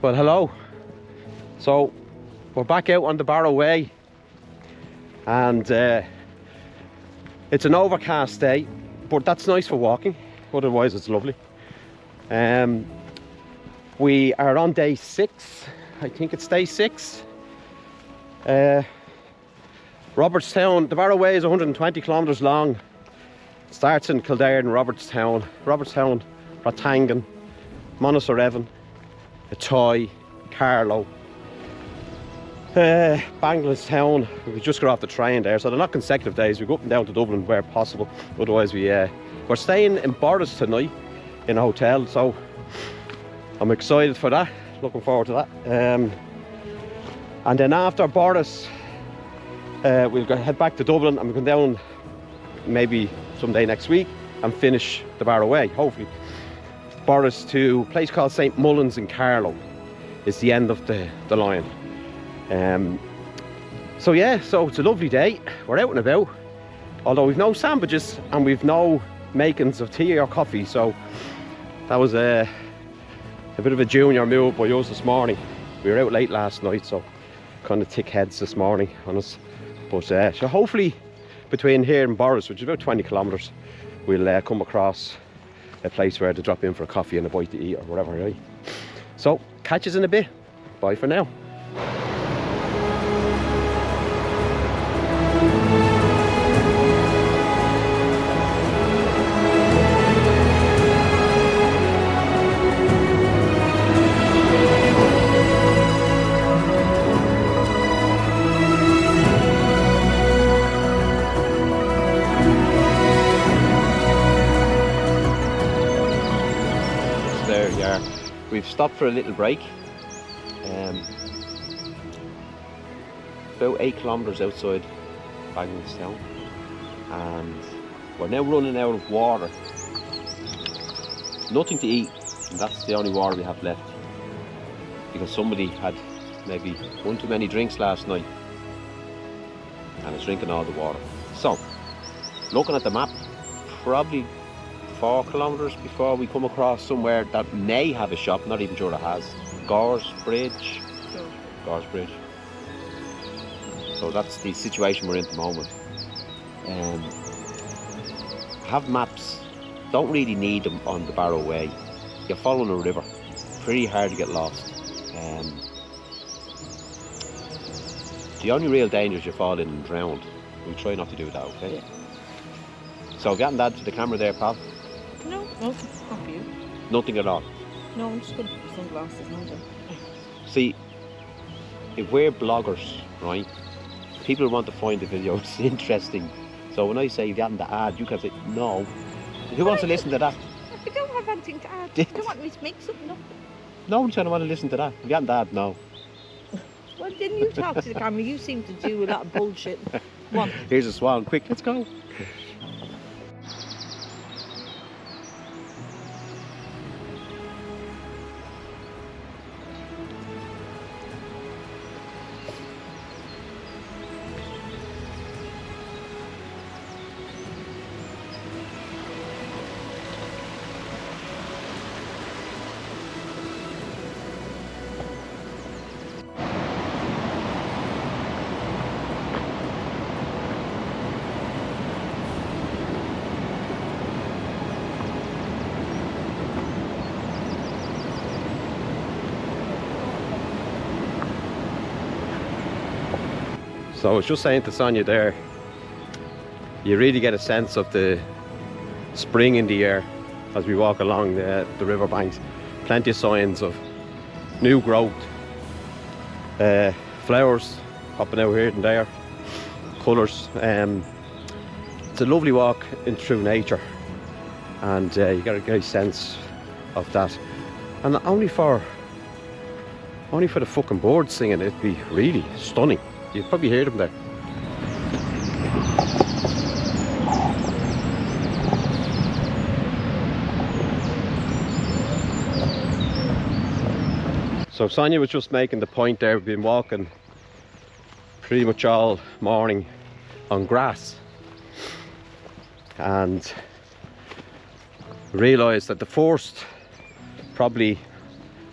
Well, hello. So we're back out on the Barrow Way, and it's an overcast day, but that's nice for walking. Otherwise it's lovely. We are on day 6. I think it's day 6. Robertstown, the Barrow Way is 120 kilometres long. It starts in Kildare and Robertstown, Ratangan, Monasarevan, Atoy, Carlow, Banglastown. We just got off the train there, so they're not consecutive days. We go up and down to Dublin where possible. Otherwise we're staying in Borris tonight in a hotel, so I'm excited for that, looking forward to that. And then after Borris, we'll head back to Dublin and we'll come down maybe someday next week and finish the Barrow Way, hopefully. Borris to a place called St Mullins in Carlow is the end of the line. So yeah, so it's a lovely day. We're out and about, although we've no sandwiches and we've no makings of tea or coffee, so that was a bit of a junior move by us this morning. We were out late last night, so kind of thick heads this morning on us. But so hopefully between here and Borris, which is about 20 kilometres, we'll come across a place where to drop in for a coffee and a bite to eat or whatever, right? So catch us in a bit. Bye for now. We've stopped for a little break, about 8 kilometres outside Banglastown, and we're now running out of water. Nothing to eat, and that's the only water we have left, because somebody had maybe one too many drinks last night and is drinking all the water. So, looking at the map, probably 4 kilometres before we come across somewhere that may have a shop, not even sure it has. Gores Bridge. So that's the situation we're in at the moment. Have maps, don't really need them on the Barrow Way. You're following a river, pretty hard to get lost. The only real danger is you fall in and drown. We'll try not to do that, okay? Yeah. So getting that to the camera there, pal? No, not for you. Nothing at all? No, I'm just going to put sunglasses on. See, if we're bloggers, right, people want to find the videos interesting. So when I say you've gotten the ad, you can say, no. Who wants to listen to that? I don't have anything to add. You don't want me to make something up? Nobody's going to want to listen to that. Have you gotten the ad? No. Well, then you talk to the camera. You seem to do a lot of bullshit. Come on. Here's a swan. Quick, let's go. So I was just saying to Sonya there, you really get a sense of the spring in the air as we walk along the river banks. Plenty of signs of new growth, flowers popping out here and there, colours. It's a lovely walk in through nature, and you get a great sense of that. And only for the fucking birds singing, it'd be really stunning. You'd probably hear them there. So Sonya was just making the point there, we've been walking pretty much all morning on grass, and realised that the first probably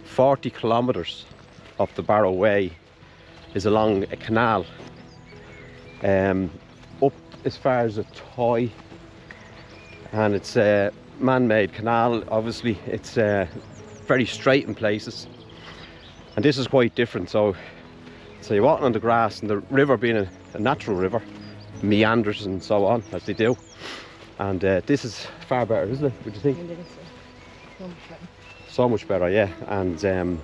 40 kilometres of the Barrow Way is along a canal up as far as a Toy, and it's a man-made canal. Obviously it's very straight in places, and this is quite different. So you're walking on the grass, and the river being a natural river meanders and so on as they do, and this is far better, isn't it, would you think? So much better, yeah. And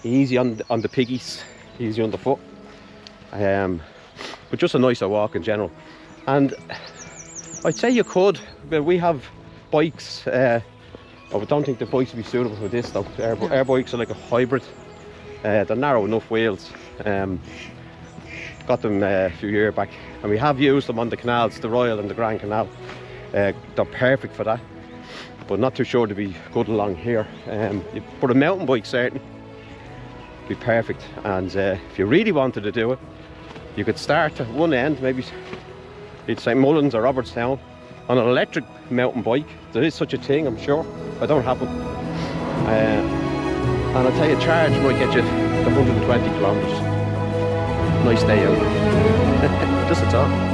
easy on the piggies, easy on the foot, but just a nicer walk in general. And I'd say you could, but we have bikes. I don't think the bikes would be suitable for this though. Our bikes are like a hybrid. They're narrow enough wheels. Got them a few years back, and we have used them on the canals, the Royal and the Grand Canal. They're perfect for that, but not too sure to be good along here. But a mountain bike certainly be perfect. And if you really wanted to do it, you could start at one end, maybe it's St Mullins or Robertstown, on an electric mountain bike. There is such a thing, I'm sure. I don't have one. And I'll tell you, a charge might get you to 120 kilometres. Nice day out. Just a thought.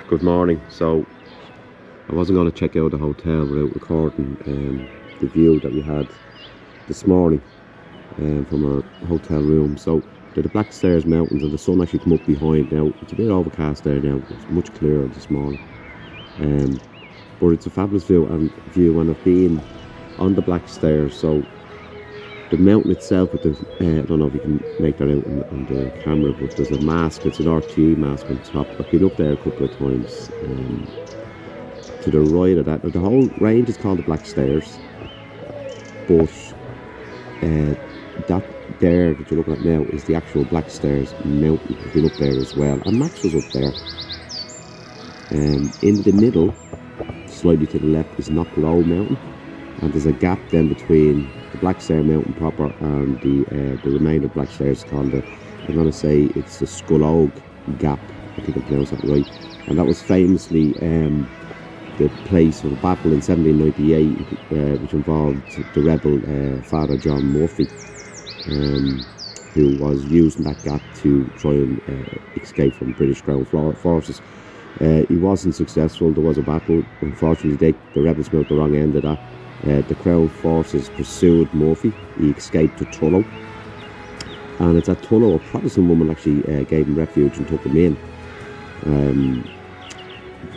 Good morning. So I wasn't going to check out the hotel without recording the view that we had this morning from our hotel room. So the Blackstairs Mountains, and the sun actually come up behind now. It's a bit overcast there now. It's much clearer this morning, but it's a fabulous view. And I've been on the Blackstairs. So the mountain itself, with the I don't know if you can make that out on the camera, but there's a mask. It's an RTE mask on top. I've been up there a couple of times. To the right of that, the whole range is called the Blackstairs, but that there that you're looking at now is the actual Blackstairs mountain. I've been up there as well, and Max was up there. In the middle, slightly to the left, is Knocklow Mountain, and there's a gap then between the Blackstairs Mountain proper and the remainder of Blackstairs called I'm going to say it's the Scullog Gap. I think I pronounced that right. And that was famously the place of a battle in 1798, which involved the rebel Father John Murphy, who was using that gap to try and escape from British Crown forces. He wasn't successful. There was a battle. Unfortunately, the rebels went the wrong end of that. The Crown forces pursued Murphy. He escaped to Tullow, and it's at Tullow a Protestant woman actually gave him refuge and took him in.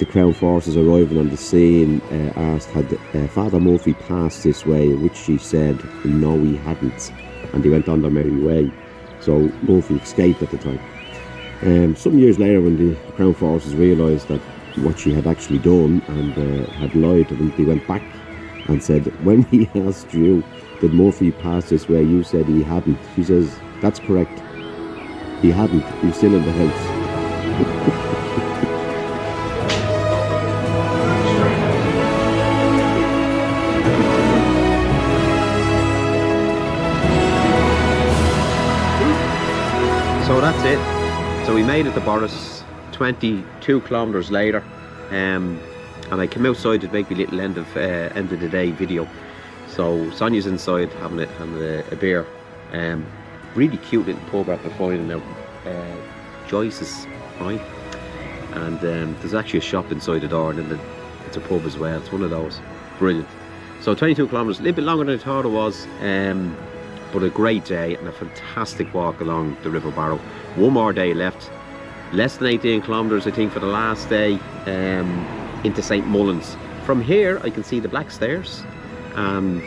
The Crown forces arriving on the scene asked had Father Murphy passed this way, which she said no, he hadn't, and they went on their merry way. So Murphy escaped at the time. Some years later, when the Crown Forces realised that what she had actually done and had lied to them, they went back and said, when we asked you, did Murphy pass this way, you said he hadn't. She says, that's correct. He hadn't. He was still in the house. So that's it. So we made it to Boris 22 kilometres later, and I came outside to make my little end of the day video. So Sonia's inside having a beer. Really cute little pub after finding out. Joyce's, right? And there's actually a shop inside the door, and then it's a pub as well. It's one of those. Brilliant. So 22 kilometres, a little bit longer than I thought it was. But a great day and a fantastic walk along the River Barrow. One more day left, less than 18 kilometres I think for the last day, into St Mullins. From here I can see the Black Stairs, and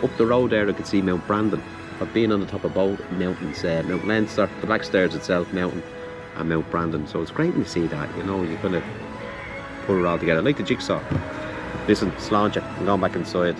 up the road there I can see Mount Brandon. I've been on the top of both mountains, Mount Leinster, the Black Stairs itself, mountain, and Mount Brandon. So it's great when you see that, you know, you kind of put it all together like the jigsaw. Listen, Sláinte, I'm going back inside.